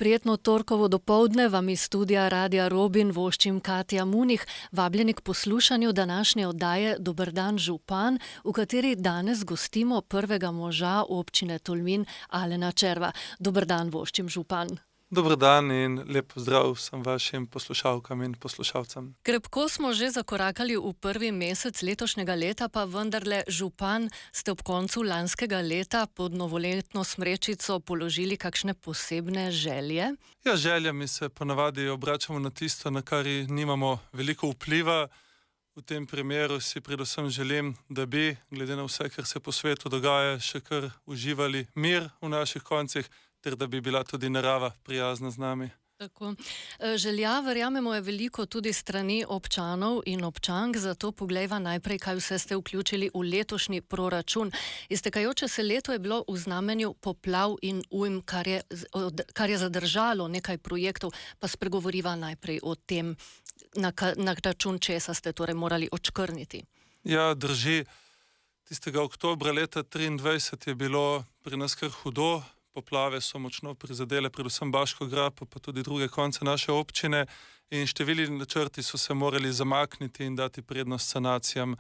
Prijetno torkovo dopoldne vam iz studia Radia Robin voščim Katja Munih, vabljeni k poslušanju današnje oddaje Dober dan, župan, v kateri danes gostimo prvega moža občine Tolmin, Alena Červa. Dober dan voščim, župan. Dober dan in lep pozdrav vsem vašim poslušalkam in poslušalcem. Krepko smo že zakorakali v prvi mesec letošnjega leta, pa vendarle, župan, ste ob koncu lanskega leta pod novoletno smrečico položili kakšne posebne želje? Ja, željami se ponavadi obračamo na tisto, na kar nimamo veliko vpliva. V tem primeru si predvsem želim, da bi, glede na vse, kar se po svetu dogaja, še kar uživali mir v naših koncih, ter da bi bila tudi narava prijazna z nami. Tako. Želja, verjamemo, je veliko tudi strani občanov in občank, zato poglejva najprej, kaj vse ste vključili v letošnji proračun. Iztekajoče se leto je bilo v znamenju poplav in ujm, kar je zadržalo nekaj projektov, pa spregovoriva najprej o tem, na račun česa ste torej morali odškrniti. Ja, drži. Tistega oktobra leta 2023 je bilo pri nas kar hudo. Poplave so močno prizadele predvsem Baško grapo, pa tudi druge konce naše občine in številni načrti so se morali zamakniti in dati prednost sanacijam.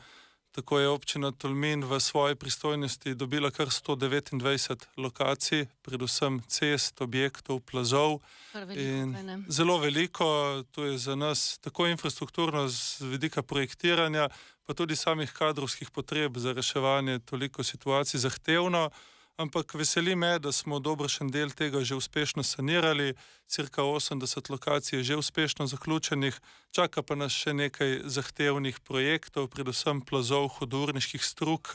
Tako je občina Tolmin v svoji pristojnosti dobila kar 129 lokacij, predvsem cest, objektov, plazov. Zelo veliko, to je za nas tako infrastrukturno z vidika projektiranja, pa tudi samih kadrovskih potreb za reševanje toliko situacij zahtevno. Ampak veseli me, da smo dobršen del tega že uspešno sanirali, cirka 80 lokacij je že uspešno zaključenih, čaka pa nas še nekaj zahtevnih projektov, predvsem plazov, hudourniških strug,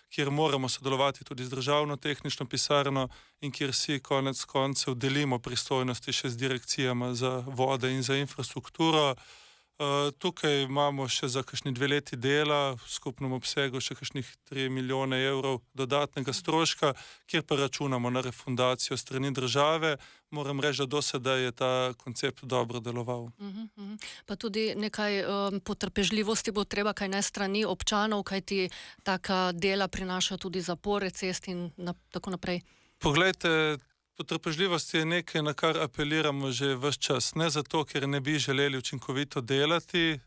kjer moramo sodelovati tudi z državno tehnično pisarno in kjer si konec koncev delimo pristojnosti še z direkcijama za vode in za infrastrukturo. Tukaj imamo še za kakšni 2 leti dela, v skupnem obsegu še kakšnih 3 milijone evrov dodatnega stroška, kjer pa računamo na refundacijo strani države. Moram reči, da do sedaj je ta koncept dobro deloval. Pa tudi nekaj potrpežljivosti bo treba, kaj ne, strani občanov, kajti taka dela prinaša tudi zapore cest in tako naprej. Poglejte, potrpežljivost je nekaj, na kar apeliramo že ves čas. Ne zato, ker ne bi želeli učinkovito delati,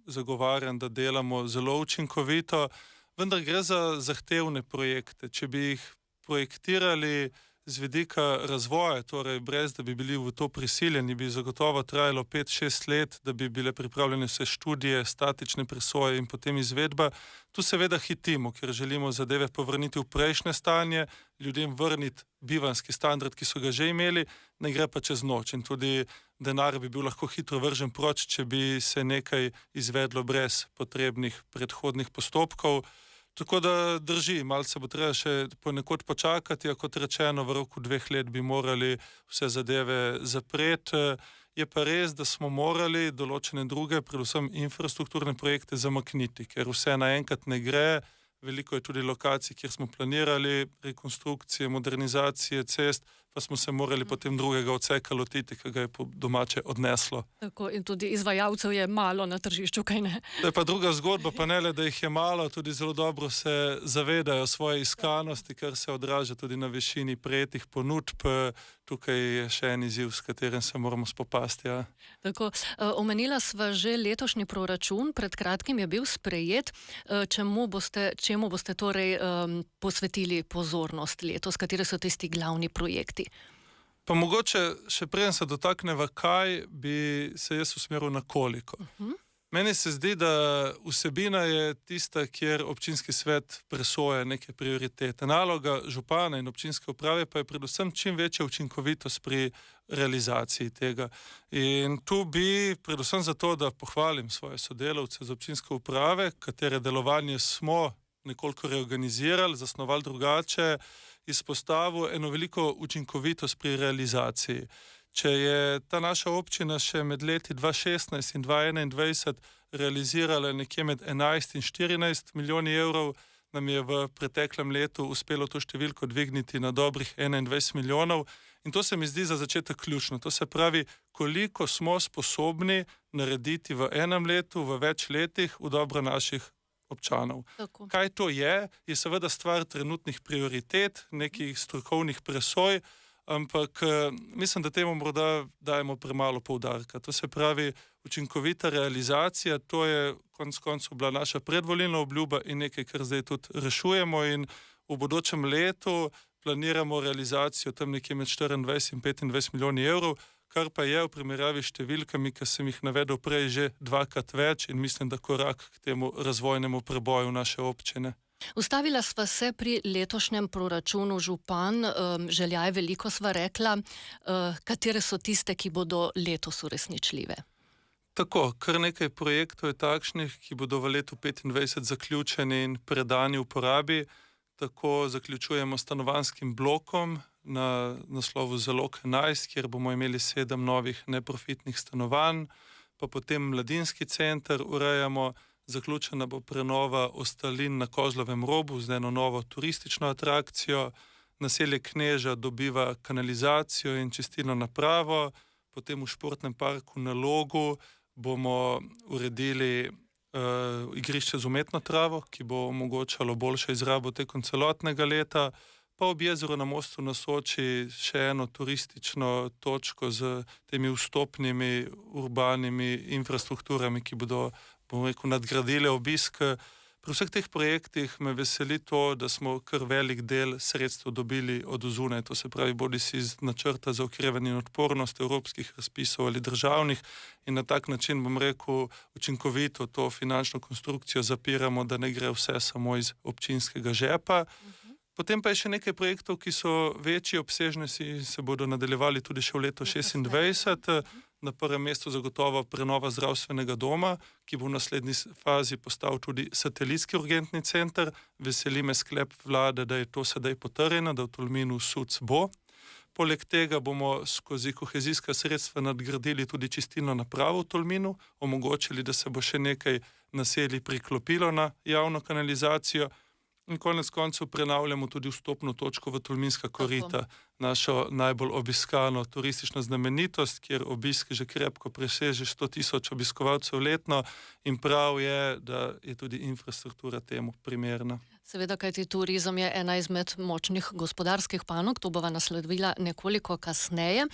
zagovarjam, da delamo zelo učinkovito, vendar gre za zahtevne projekte. Če bi jih projektirali z vidika razvoja, torej brez da bi bili v to prisiljeni, bi zagotovo trajalo 5-6 let, da bi bile pripravljene vse študije, statične presoje in potem izvedba. Tu seveda hitimo, ker želimo zadeve povrniti v prejšnje stanje, ljudem vrniti bivanjski standard, ki so ga že imeli, ne gre pa čez noč. In tudi denar bi bil lahko hitro vržen proč, če bi se nekaj izvedlo brez potrebnih predhodnih postopkov. Tako da drži, malce bo treba še ponekod počakati, a kot rečeno, v roku 2 let bi morali vse zadeve zapreti. Je pa res, da smo morali določene druge, predvsem infrastrukturne projekte zamakniti, ker vse naenkrat ne gre. Veliko je tudi lokacij, kjer smo planirali rekonstrukcije, modernizacije cest, pa smo se morali potem drugega odseka lotiti, ki ga je po domače odneslo. Tako, in tudi izvajalcev je malo na tržišču, kaj ne? To je pa druga zgodba, pa ne le, da jih je malo, tudi zelo dobro se zavedajo svoje iskanosti, kar se odraža tudi na višini prejetih ponudb. Tukaj je še en izziv, s katerim se moramo spopasti. Ja. Tako, omenila sva že letošnji proračun, pred kratkim je bil sprejet. Čemu boste torej posvetili pozornost letos, kateri so tisti glavni projekti? Pa mogoče še preden se dotakneva, kaj bi se jaz usmeril na koliko. Meni se zdi, da vsebina je tista, kjer občinski svet presoja neke prioritete. Naloga župana in občinske uprave pa je predvsem čim večja učinkovitost pri realizaciji tega. In tu bi predvsem zato, da pohvalim svoje sodelavce z občinske uprave, katere delovanje smo nekoliko reorganizirali, zasnovali drugače, izpostavil eno veliko učinkovitost pri realizaciji. Če je ta naša občina še med leti 2016 in 2021 realizirala nekje med 11 in 14 milijoni evrov, nam je v preteklem letu uspelo to številko dvigniti na dobrih 21 milijonov. In to se mi zdi za začetek ključno. To se pravi, koliko smo sposobni narediti v enem letu, v več letih, v dobro naših občanov. Tako. Kaj to je seveda stvar trenutnih prioritet, nekih strokovnih presoj, ampak mislim, da temu morda dajemo premalo poudarka. To se pravi, učinkovita realizacija, to je konec koncev bila naša predvolilna obljuba in nekaj, kar zdaj tudi rešujemo, in v bodočem letu planiramo realizacijo tam nekje med 24 in 25 milijoni evrov, kar pa je v primerjavi s številkami, ki sem jih navedel prej, že dvakrat več, in mislim, da korak k temu razvojnemu preboju naše občine. Ustavila sva se pri letošnjem proračunu, župan, želja je veliko, sva rekla, katere so tiste, ki bodo letos uresničljive? Tako, kar nekaj projektov je takšnih, ki bodo v letu 2025 zaključeni in predani uporabi. Tako zaključujemo stanovanjskim blokom na naslovu Zalog 11, kjer bomo imeli 7 novih neprofitnih stanovanj, pa potem mladinski center urejamo, zaključena bo prenova ostalin na Kozlovem robu z eno novo turistično atrakcijo, naselje Kneža dobiva kanalizacijo in čistilno napravo, potem v športnem parku na Logu bomo uredili igrišče z umetno travo, ki bo omogočalo boljšo izrabo tekom celotnega leta, pa ob jezeru na Mostu na Soči še eno turistično točko z temi vstopnimi urbanimi infrastrukturami, ki bodo, bom rekel, nadgradile obisk. Pri vseh teh projektih me veseli to, da smo kar velik del sredstev dobili od zunaj, to se pravi bodisi iz načrta za okrevanje in odpornost evropskih razpisov ali državnih, in na tak način, bom rekel, učinkovito to finančno konstrukcijo zapiramo, da ne gre vse samo iz občinskega žepa. Potem pa je še nekaj projektov, ki so večji, obsežnejši, se bodo nadaljevali tudi še v letu 2026. Na prvem mestu zagotovo prenova zdravstvenega doma, ki bo v naslednji fazi postal tudi satelitski urgentni center. Veseli me sklep vlade, da je to sedaj potrjeno, da v Tolminu SUC bo. Poleg tega bomo skozi kohezijska sredstva nadgradili tudi čistilno napravo v Tolminu, omogočili, da se bo še nekaj naselij priklopilo na javno kanalizacijo. In konec koncev prenavljamo tudi vstopno točko v Tolminska korita, našo najbolj obiskano turistično znamenitost, kjer obisk že krepko preseže 100.000 obiskovalcev letno, in prav je, da je tudi infrastruktura temu primerna. Seveda, kajti turizem je ena izmed močnih gospodarskih panog, to bova nasledila nekoliko kasneje.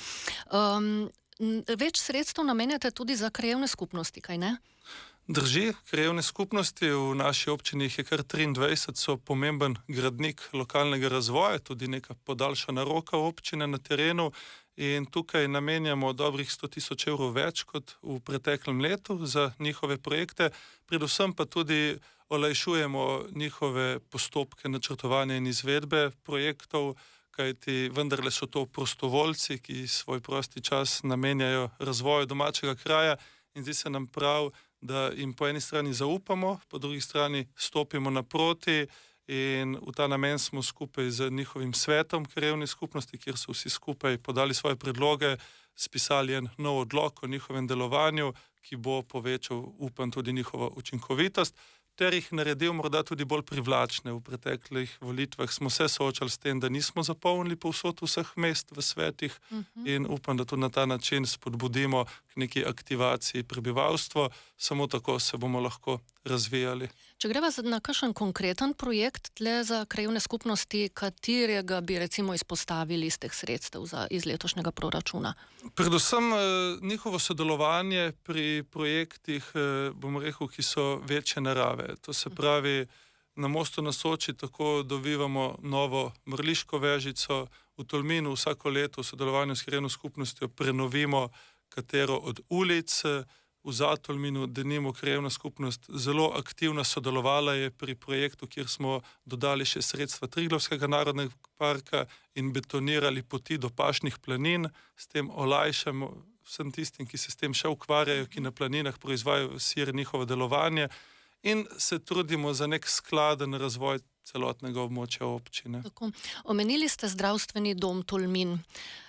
Več sredstev namenjate tudi za krajevne skupnosti, kaj ne? Drži, krajevne skupnosti v naši občini je kar 23, so pomemben gradnik lokalnega razvoja, tudi neka podaljšana roka občine na terenu, in tukaj namenjamo dobrih 100.000 evrov več kot v preteklem letu za njihove projekte, predvsem pa tudi olajšujemo njihove postopke načrtovanja in izvedbe projektov, kajti vendarle so to prostovoljci, ki svoj prosti čas namenjajo razvoju domačega kraja, in zdi se nam prav, da jim po eni strani zaupamo, po drugi strani stopimo naproti, in v ta namen smo skupaj z njihovim svetom krajevne skupnosti, kjer so vsi skupaj podali svoje predloge, spisali en nov odlok o njihovem delovanju, ki bo povečal, upam, tudi njihovo učinkovitost, ter jih naredil morda tudi bolj privlačne. V preteklih volitvah smo se soočali s tem, da nismo zapolnili povsod vseh mest v svetih, in upam, da tudi na ta način spodbudimo k neki aktivaciji prebivalstva, samo tako se bomo lahko razvijali. Če greva na kakšen konkreten projekt tle za krajevne skupnosti, katerega bi recimo izpostavili iz teh sredstev iz letošnjega proračuna? Predvsem njihovo sodelovanje pri projektih, bomo rekel, ki so večje narave. To se pravi, na Mostu na Soči tako dobivamo novo mrliško vežico, v Tolminu vsako leto v sodelovanju s krajevno skupnostjo prenovimo katero od ulic, v Zatolminu denimo krajevna skupnost zelo aktivno sodelovala je pri projektu, kjer smo dodali še sredstva Triglavskega narodnega parka in betonirali poti do pašnih planin, s tem olajšamo vsem tistim, ki se s tem še ukvarjajo, ki na planinah proizvajajo sir, njihovo delovanje, in se trudimo za nek skladen razvoj celotnega območja občine. Tako. Omenili ste zdravstveni dom Tolmin.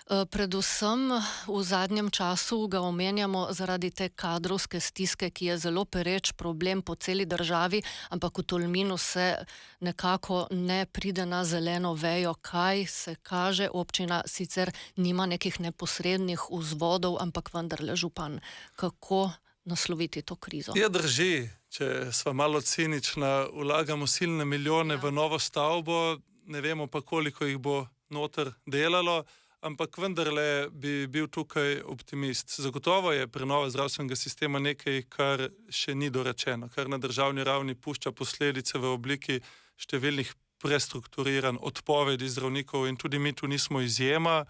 Predvsem v zadnjem času ga omenjamo zaradi te kadrovske stiske, ki je zelo pereč problem po celi državi, ampak v Tolminu se nekako ne pride na zeleno vejo, kaj se kaže. Občina sicer nima nekih neposrednih vzvodov, ampak vendarle župan. Kako nasloviti to krizo? Ja, drži. Če sva malo cinična, vlagamo silne milijone v novo stavbo, ne vemo pa, koliko jih bo noter delalo, ampak vendarle bi bil tukaj optimist. Zagotovo je prenova zdravstvenega sistema nekaj, kar še ni dorečeno, kar na državni ravni pušča posledice v obliki številnih prestrukturiranj, odpovedi zdravnikov in tudi mi tu nismo izjema.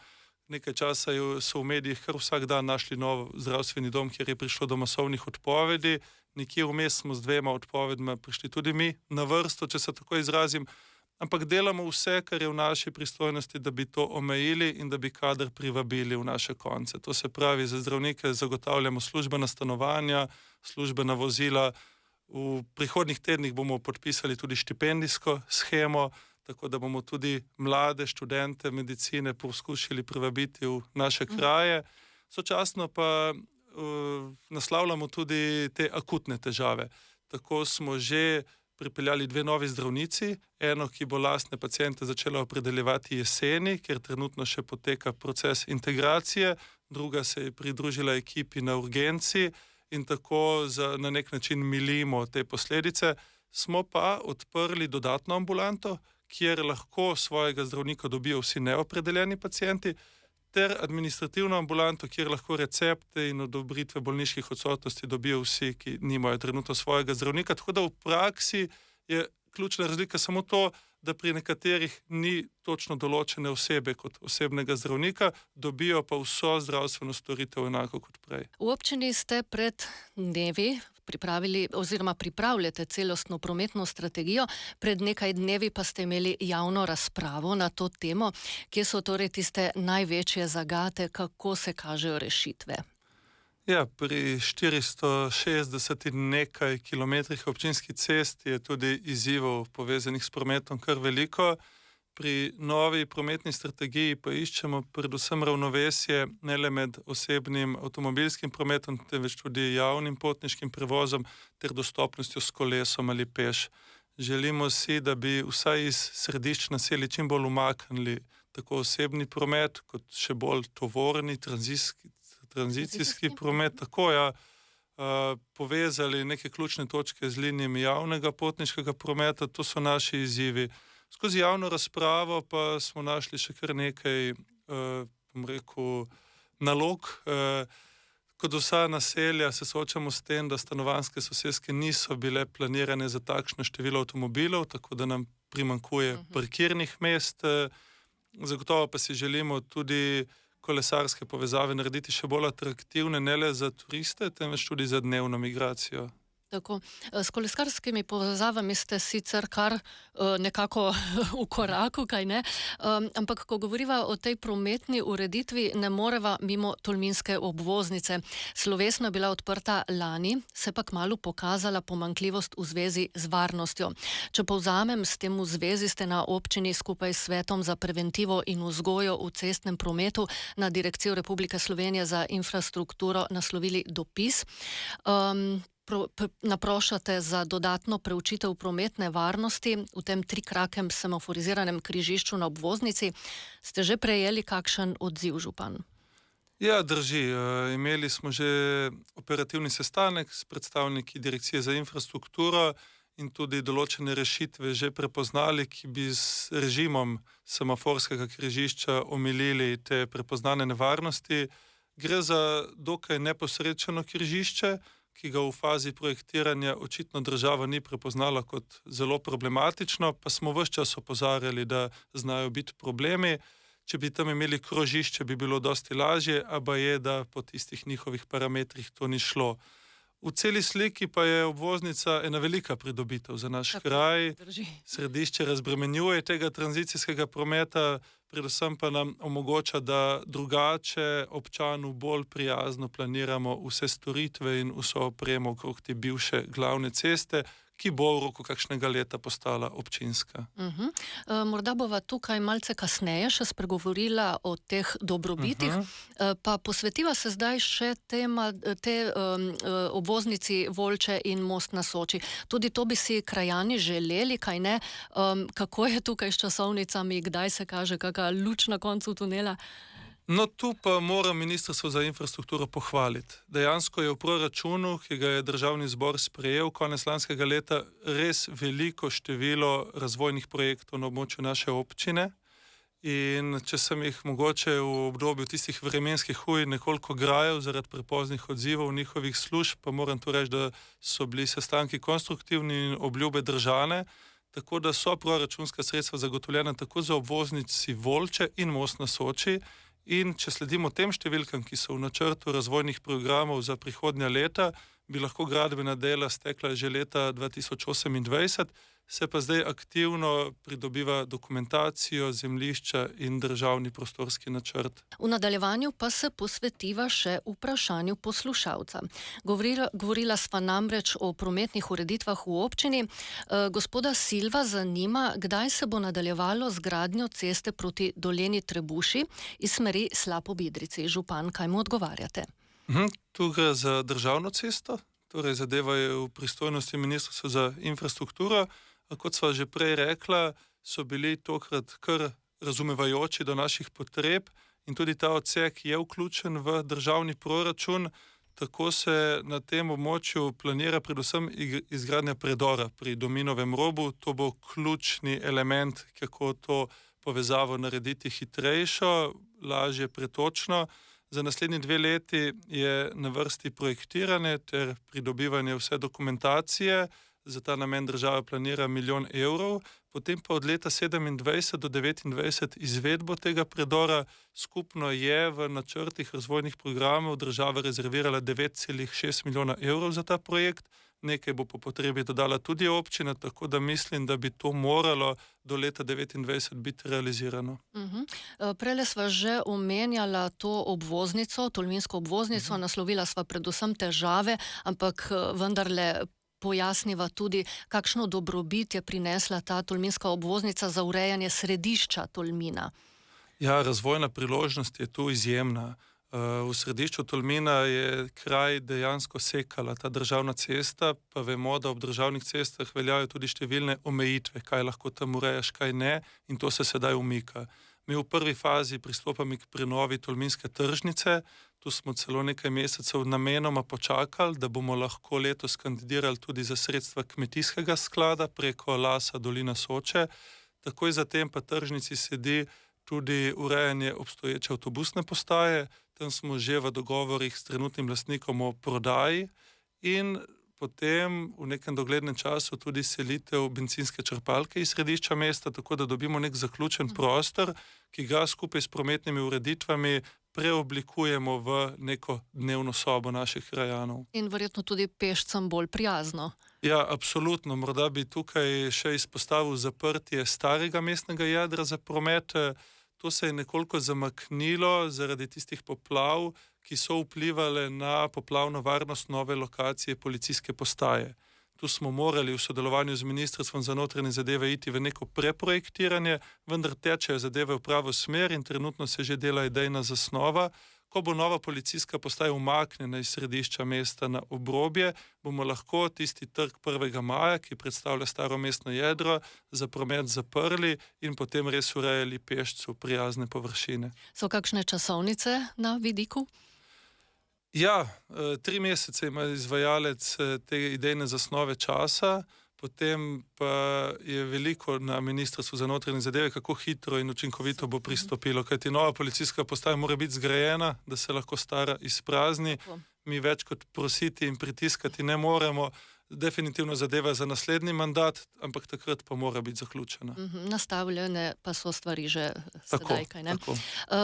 Nekaj časa so v medijih kar vsak dan našli nov zdravstveni dom, kjer je prišlo do masovnih odpovedi. Nekje vmes smo z 2 odpovedmi prišli tudi mi na vrsto, če se tako izrazim, ampak delamo vse, kar je v naši pristojnosti, da bi to omejili in da bi kader privabili v naše konce. To se pravi, za zdravnike zagotavljamo službena stanovanja, službena vozila. V prihodnjih tednih bomo podpisali tudi štipendijsko shemo, tako da bomo tudi mlade študente medicine poskušali privabiti v naše kraje. Sočasno pa naslavljamo tudi te akutne težave. Tako smo že pripeljali 2 novi zdravnici, eno, ki bo lastne paciente začela opredeljevati jeseni, ker trenutno še poteka proces integracije, druga se je pridružila ekipi na urgenci in tako na nek način milimo te posledice. Smo pa odprli dodatno ambulanto, kjer lahko svojega zdravnika dobijo vsi neopredeljeni pacienti, ter administrativno ambulanto, kjer lahko recepte in odobritve bolniških odsotnosti dobijo vsi, ki nimajo trenutno svojega zdravnika. Tako da v praksi je ključna razlika samo to, da pri nekaterih ni točno določene osebe kot osebnega zdravnika, dobijo pa vso zdravstveno storitev enako kot prej. V občini ste pred dnevi pripravili oziroma pripravljate celostno prometno strategijo, pred nekaj dnevi pa ste imeli javno razpravo na to temo. Kje so torej tiste največje zagate, kako se kažejo rešitve? Ja, pri 460 in nekaj kilometrih občinskih cest je tudi izzivov povezanih s prometom kar veliko. Pri novi prometni strategiji pa iščemo predvsem ravnovesje ne le med osebnim avtomobilskim prometom, temveč tudi javnim potniškim prevozom ter dostopnostjo s kolesom ali peš. Želimo si, da bi vsaj iz središč naselij čim bolj umaknili tako osebni promet, kot še bolj tovorni, tranzicijski promet, tako povezali neke ključne točke z linijami javnega potniškega prometa. To so naši izzivi. Skozi javno razpravo pa smo našli še kar nekaj, nalog. Kot vsa naselja se soočamo s tem, da stanovanjske soseske niso bile planirane za takšno število avtomobilov, tako da nam primanjkuje parkirnih mest. Zagotovo pa si želimo tudi kolesarske povezave narediti še bolj atraktivne, ne le za turiste, temveč tudi za dnevno migracijo. Tako. S kolesarskimi povezavami ste sicer kar nekako v koraku, kaj ne? Ampak ko govoriva o tej prometni ureditvi, ne moreva mimo tolminske obvoznice. Slovesno je bila odprta lani, se pa kmalu pokazala pomanjkljivost v zvezi z varnostjo. Če povzamem, s tem v zvezi ste na občini skupaj s Svetom za preventivo in vzgojo v cestnem prometu na Direkcijo Republike Slovenije za infrastrukturo naslovili dopis. Naprošate za dodatno preučitev prometne varnosti v tem 3-krakem semaforiziranem križišču na obvoznici. Ste že prejeli kakšen odziv, župan? Ja, drži. Imeli smo že operativni sestanek s predstavniki Direkcije za infrastrukturo in tudi določene rešitve že prepoznali, ki bi z režimom semaforskega križišča omilili te prepoznane nevarnosti. Gre za dokaj neposrečeno križišče, ki ga v fazi projektiranja očitno država ni prepoznala kot zelo problematično, pa smo ves čas opozarjali, da znajo biti problemi. Če bi tam imeli krožišče, bi bilo dosti lažje, a je, da po tistih njihovih parametrih to ni šlo. V celi sliki pa je obvoznica ena velika pridobitev za naš kraj. Središče razbremenjuje tega tranzicijskega prometa, predvsem pa nam omogoča, da drugače občanu bolj prijazno planiramo vse storitve in vso opremo okrog te bivše glavne ceste, ki bo v roku kakšnega leta postala občinska. Morda bova tukaj malce kasneje še spregovorila o teh dobrobitih, pa posvetiva se zdaj še te obvoznici Volče in Most na Soči. Tudi to bi si krajani želeli, kaj ne? Kako je tukaj s časovnicami, kdaj se kaže kakšna luč na koncu tunela? No, tu pa mora Ministrstvo za infrastrukturo pohvaliti. Dejansko je v proračunu, ki ga je Državni zbor sprejel konec lanskega leta, res veliko število razvojnih projektov na območju naše občine In če sem jih mogoče v obdobju tistih vremenskih huj nekoliko grajal zaradi prepoznih odzivov njihovih služb, pa moram tu reči, da so bili sestanki konstruktivni in obljube držane, tako da so proračunska sredstva zagotovljena tako za obvoznici Volče in most na Soči. In če sledimo tem številkam, ki so v načrtu razvojnih programov za prihodnja leta, bi lahko gradbena dela stekla že leta 2028, se pa zdaj aktivno pridobiva dokumentacijo, zemljišča in državni prostorski načrt. V nadaljevanju pa se posvetiva še vprašanju poslušalca. Govorila sva namreč o prometnih ureditvah v občini. Gospoda Silva zanima, kdaj se bo nadaljevalo z gradnjo ceste proti Dolenji Trebuši iz smeri Slap-ob-Idrici. Župan, kaj mu odgovarjate? Tu gre za državno cesto, torej zadeva je v pristojnosti Ministrstva za infrastrukturo. Kot sva že prej rekla, so bili tokrat kar razumevajoči do naših potreb in tudi ta odsek je vključen v državni proračun. Tako se na tem območju planira predvsem izgradnja predora pri Dominovem robu. To bo ključni element, kako to povezavo narediti hitrejšo, lažje, pretočno. Za naslednji 2 leti je na vrsti projektiranje ter pridobivanje vse dokumentacije. Za ta namen država planira 1 milijon evrov, potem pa od leta 27 do 29 izvedbo tega predora. Skupno je v načrtih razvojnih programov država rezervirala 9,6 milijona evrov za ta projekt. Nekaj bo po potrebi dodala tudi občina, tako da mislim, da bi to moralo do leta 29 biti realizirano. Prele sva že omenjala to obvoznico, tolminsko obvoznico, naslovila sva predvsem težave, ampak vendarle pojasniva tudi, kakšno dobrobit je prinesla ta tolminska obvoznica za urejanje središča Tolmina. Ja, razvojna priložnost je tu izjemna. V središču Tolmina je kraj dejansko sekala ta državna cesta, pa vemo, da ob državnih cestah veljajo tudi številne omejitve, kaj lahko tam urejaš, kaj ne, in to se sedaj umika. Mi v prvi fazi pristopamo k prenovi Tolminske tržnice. Tu smo celo nekaj mesecev namenoma počakali, da bomo lahko letos kandidirali tudi za sredstva kmetijskega sklada preko Lasa Dolina Soče. Takoj zatem pa tržnici sledi tudi urejanje obstoječe avtobusne postaje. Tam smo že v dogovorih s trenutnim lastnikom o prodaji in potem v nekem doglednem času tudi selitev bencinske črpalke iz središča mesta, tako da dobimo nek zaključen prostor, ki ga skupaj s prometnimi ureditvami preoblikujemo v neko dnevno sobo naših krajanov. In verjetno tudi pešcem bolj prijazno. Ja, absolutno. Morda bi tukaj še izpostavil zaprtje starega mestnega jedra za promet. To se je nekoliko zamaknilo zaradi tistih poplav, ki so vplivali na poplavno varnost nove lokacije policijske postaje. Tu smo morali v sodelovanju z Ministrstvom za notranje zadeve iti v neko preprojektiranje, vendar tečejo zadeve v pravo smer in trenutno se že dela idejna zasnova. Ko bo nova policijska postaja umaknjena iz središča mesta na obrobje, bomo lahko tisti trg 1. maja, ki predstavlja staro mestno jedro, za promet zaprli in potem res urejali pešcu prijazne površine. So kakšne časovnice na vidiku? Ja, 3 mesece ima izvajalec te idejne zasnove časa, potem pa je veliko na Ministrstvu za notranje zadeve, kako hitro in učinkovito bo pristopilo, kajti nova policijska postaja mora biti zgrajena, da se lahko stara izprazni. Mi več kot prositi in pritiskati ne moremo. Definitivno zadeva za naslednji mandat, ampak takrat pa mora biti zaključena. Nastavljene pa so stvari že sedaj, kaj ne? Tako.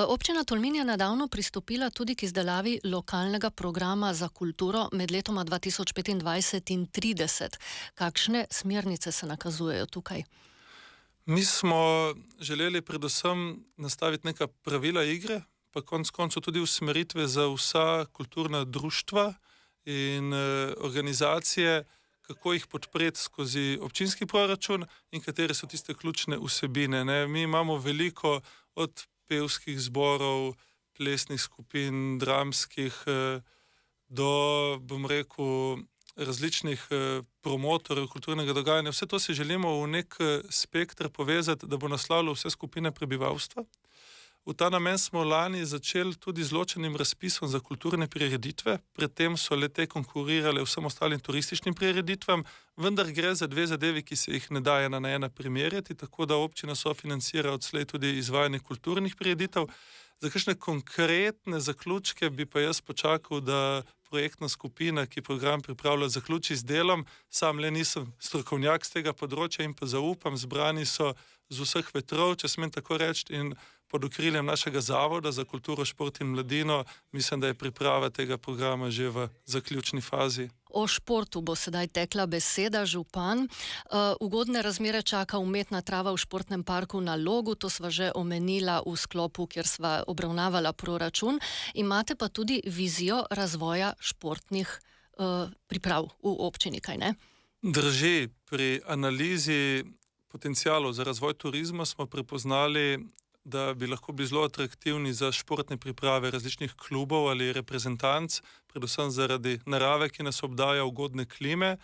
Občina Tolmin je nedavno pristopila tudi k izdelavi lokalnega programa za kulturo med letoma 2025 in 2030. Kakšne smernice se nakazujejo tukaj? Mi smo želeli predvsem nastaviti neka pravila igre, pa konec koncev tudi usmeritve za vsa kulturna društva in organizacije, kako jih podpreti skozi občinski proračun in katere so tiste ključne vsebine. Mi imamo veliko od pevskih zborov, plesnih skupin, dramskih, do, bom rekel, različnih promotorjev kulturnega dogajanja. Vse to si želimo v nek spektr povezati, da bo naslavljalo vse skupine prebivalstva. V ta namen smo lani začeli tudi z ločenim razpisom za kulturne prireditve, predtem so le-te konkurirale vsem ostalim turističnim prireditvam, vendar gre za dve zadevi, ki se jih ne da ena na ena primerjati, tako da občina sofinancira odslej tudi izvajanje kulturnih prireditev. Za kakšne konkretne zaključke bi pa jaz počakal, da projektna skupina, ki program pripravlja, zaključi z delom. Sam le nisem strokovnjak z tega področja in pa zaupam, zbrani so z vseh vetrov, če smem tako reči, in pod okriljem našega Zavoda za kulturo, šport in mladino, mislim, da je priprava tega programa že v zaključni fazi. O športu bo sedaj tekla beseda, župan. Ugodne razmere čaka umetna trava v športnem parku na Logu, to sva že omenila v sklopu, kjer sva obravnavala proračun. Imate pa tudi vizijo razvoja športnih priprav v občini, kaj ne? Drži, pri analizi potencialov za razvoj turizma smo prepoznali, da bi lahko bili zelo atraktivni za športne priprave različnih klubov ali reprezentanc, predvsem zaradi narave, ki nas obdaja, ugodne klime.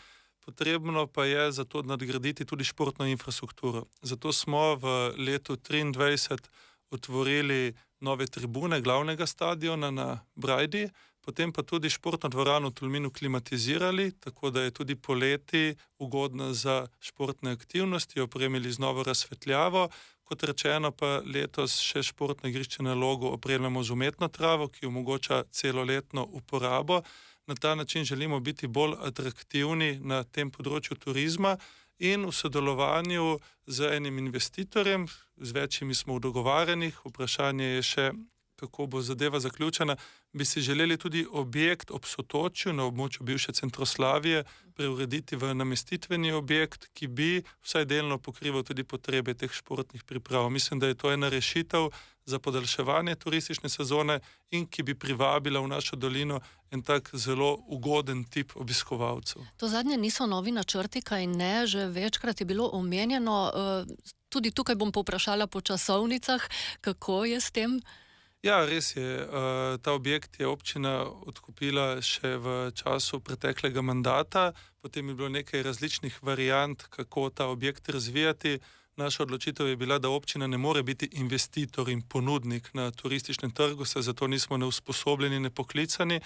Potrebno pa je zato nadgraditi tudi športno infrastrukturo. Zato smo v letu 2023 otvorili nove tribune glavnega stadiona na Brajdi, potem pa tudi športno dvorano v Tolminu klimatizirali, tako da je tudi poleti ugodna za športne aktivnosti, opremili z novo razsvetljavo. Kot rečeno pa letos še športno igrišče na Logu opremljamo z umetno travo, ki omogoča celoletno uporabo. Na ta način želimo biti bolj atraktivni na tem področju turizma in v sodelovanju z enim investitorjem, z večjimi smo v dogovarjanih, vprašanje je še, kako bo zadeva zaključena, bi si želeli tudi objekt ob Sotočju na območju bivše Centroslavije preurediti v namestitveni objekt, ki bi vsaj delno pokrival tudi potrebe teh športnih priprav. Mislim, da je to ena rešitev za podaljševanje turistične sezone in ki bi privabila v našo dolino en tak zelo ugoden tip obiskovalcev. To zadnje niso novi načrti, kaj ne, že večkrat je bilo omenjeno. Tudi tukaj bom povprašala po časovnicah, kako je s tem? Ja, res je. Ta objekt je občina odkupila še v času preteklega mandata, potem je bilo nekaj različnih variant, kako ta objekt razvijati. Naša odločitev je bila, da občina ne more biti investitor in ponudnik na turističnem trgu, se zato nismo neusposobljeni, ne poklicani.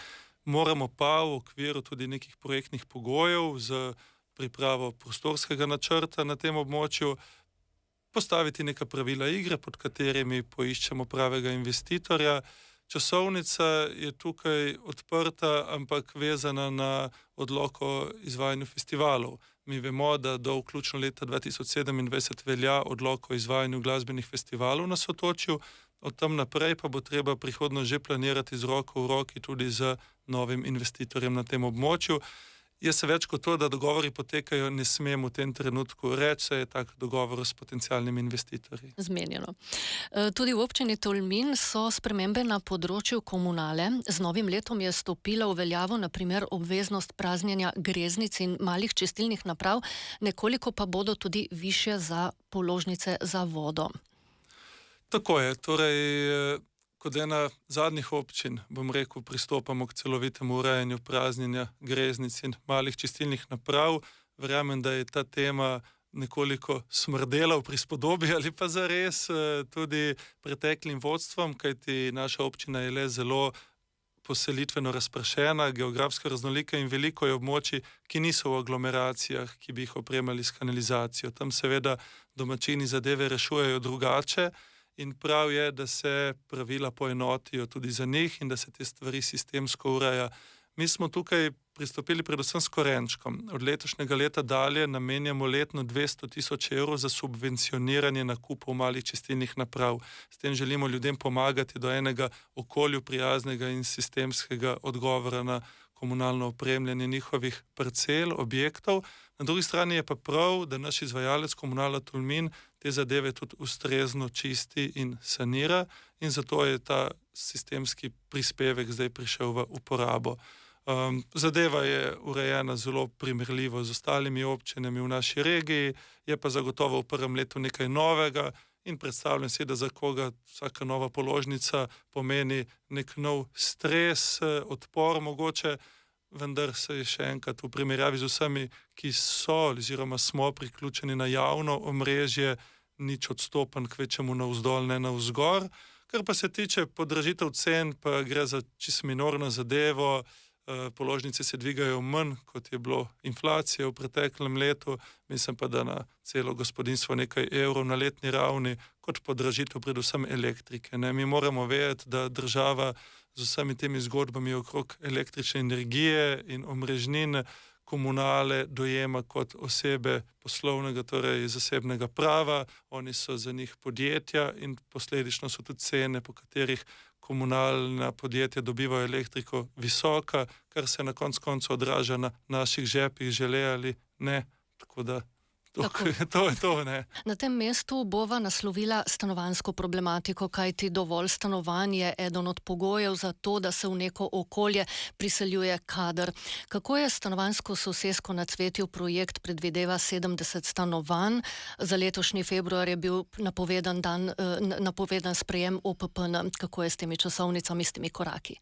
Moramo pa v okviru tudi nekih projektnih pogojev z pripravo prostorskega načrta na tem območju postaviti neka pravila igre, pod katerimi poiščemo pravega investitorja. Časovnica je tukaj odprta, ampak vezana na odlok o izvajanju festivalov. Mi vemo, da do vključno leta 2027 velja odlok o izvajanju glasbenih festivalov na Sotočju, od tam naprej pa bo treba prihodno že planirati z roko v roki tudi z novim investitorjem na tem območju. Jaz se več kot to, da dogovori potekajo, ne smem v tem trenutku reči, se je tak dogovor s potencialnimi investitorji. Zmenjeno. Tudi v občini Tolmin so spremembe na področju komunale. Z novim letom je stopila v veljavo na primer obveznost praznjenja greznic in malih čistilnih naprav, nekoliko pa bodo tudi višje za položnice za vodo. Tako je, torej kot ena zadnjih občin, bom rekel, pristopamo k celovitemu urejanju praznjenja greznic in malih čistilnih naprav. Verjamem, da je ta tema nekoliko smrdela v prispodobi ali pa zares tudi preteklim vodstvom, kajti naša občina je le zelo poselitveno razpršena, geografsko raznolika in veliko je območij, ki niso v aglomeracijah, ki bi jih opremali s kanalizacijo. Tam seveda domačini zadeve rešujejo drugače. In prav je, da se pravila poenotijo tudi za njih in da se te stvari sistemsko ureja. Mi smo tukaj pristopili predvsem s korenčkom. Od letošnjega leta dalje namenjamo letno 200.000 evrov za subvencioniranje nakupov malih čistilnih naprav. S tem želimo ljudem pomagati do enega okolju prijaznega in sistemskega odgovora na komunalno opremljanje njihovih parcel, objektov. Na drugi strani je pa prav, da naš izvajalec Komunala Tolmin te zadeve tudi ustrezno čisti in sanira in zato je ta sistemski prispevek zdaj prišel v uporabo. Zadeva je urejena zelo primerljivo z ostalimi občinami v naši regiji, je pa zagotovo v prvem letu nekaj novega in predstavljam si, da za koga vsaka nova položnica pomeni nek nov stres, odpor mogoče, vendar se je še enkrat v primerjavi z vsemi, ki so oziroma smo priključeni na javno omrežje, nič odstopen kvečemu navzdol, ne navzgor. Kar pa se tiče podražitev cen, pa gre za čisto minorno zadevo. Položnice se dvigajo manj, kot je bilo inflacije v preteklem letu. Mislim pa, da na celo gospodinjstvo nekaj evrov na letni ravni, kot podražitev predvsem elektrike. Mi moramo vedeti, da država z vsemi temi zgodbami okrog električne energije in omrežnin komunale dojema kot osebe poslovnega, torej zasebnega prava. Oni so za njih podjetja in posledično so tudi cene, po katerih komunalna podjetja dobivajo elektriko, visoka, kar se na koncu odraža na naših žepih, žele ali ne. Tako da to je to, ne. Na tem mestu bova naslovila stanovanjsko problematiko, kajti dovolj stanovanj je eden od pogojev za to, da se v neko okolje priseljuje kader. Kako je stanovanjsko sosesko na Cvetju projekt predvideva 70 stanovanj? Za letošnji februar je bil napovedan sprejem OPPN. Kako je s temi časovnicami, s temi koraki?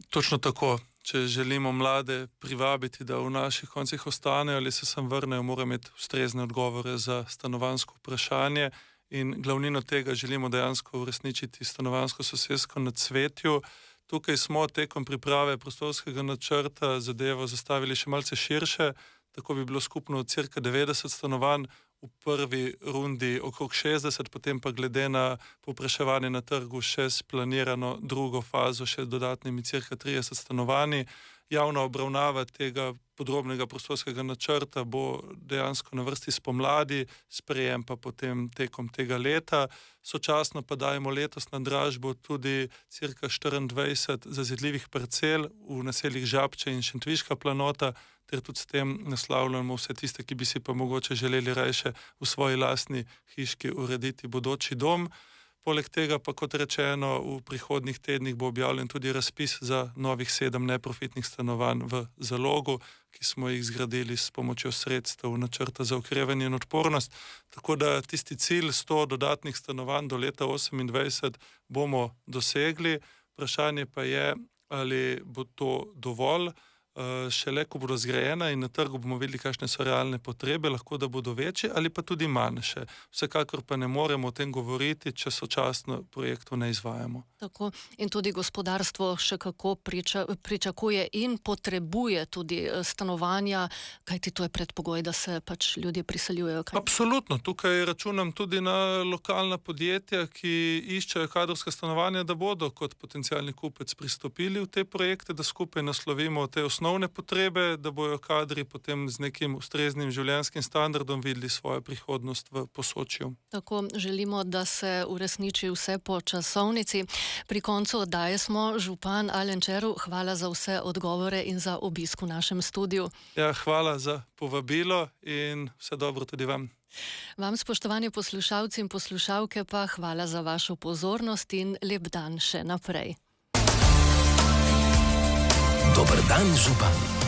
Točno tako. Če želimo mlade privabiti, da v naših koncih ostanejo ali se sem vrnejo, morajo imeti ustrezne odgovore za stanovanjsko vprašanje in glavnino tega želimo dejansko uresničiti stanovanjsko sosesko na Cvetju. Tukaj smo tekom priprave prostorskega načrta zadevo zastavili še malce širše, tako bi bilo skupno cirka 90 stanovanj, v prvi rundi okrog 60, potem pa glede na povpraševanje na trgu še splanirano drugo fazo, še dodatnimi cirka 30 stanovanji. Javna obravnava tega podrobnega prostorskega načrta bo dejansko na vrsti spomladi, sprejem pa potem tekom tega leta. Sočasno pa dajemo letos na dražbo tudi cirka 24 zazidljivih parcel v naseljih Žabče in Šentviška planota, ter tudi s tem naslavljamo vse tiste, ki bi si pa mogoče želeli rajše v svoji lastni hiški urediti bodoči dom. Poleg tega pa, kot rečeno, v prihodnjih tednih bo objavljen tudi razpis za novih 7 neprofitnih stanovanj v Zalogu, ki smo jih zgradili s pomočjo sredstev načrta za okrevanje in odpornost. Tako da tisti cilj 100 dodatnih stanovanj do leta 2028 bomo dosegli. Vprašanje pa je, ali bo to dovolj. Šele, ko bodo zgrajena in na trgu bomo videli, kakšne so realne potrebe, lahko da bodo večje ali pa tudi manjše. Vsekakor pa ne moremo o tem govoriti, če sočasno projektov ne izvajamo. Tako. In tudi gospodarstvo še kako pričakuje in potrebuje tudi stanovanja, kajti to je predpogoj, da se pač ljudje priseljujejo. Absolutno. Tukaj računam tudi na lokalna podjetja, ki iščejo kadrovska stanovanja, da bodo kot potencialni kupec pristopili v te projekte, da skupaj naslovimo te osnovne potrebe, da bojo kadri potem z nekim ustreznim življenjskim standardom videli svojo prihodnost v Posočju. Tako, želimo, da se uresniči vse po časovnici. Pri koncu oddaje smo. Župan Alen Červ, hvala za vse odgovore in za obisk v našem studiu. Ja, hvala za povabilo in vse dobro tudi vam. Vam, spoštovani poslušalci in poslušalke, pa hvala za vašo pozornost in lep dan še naprej. Dober dan, župan.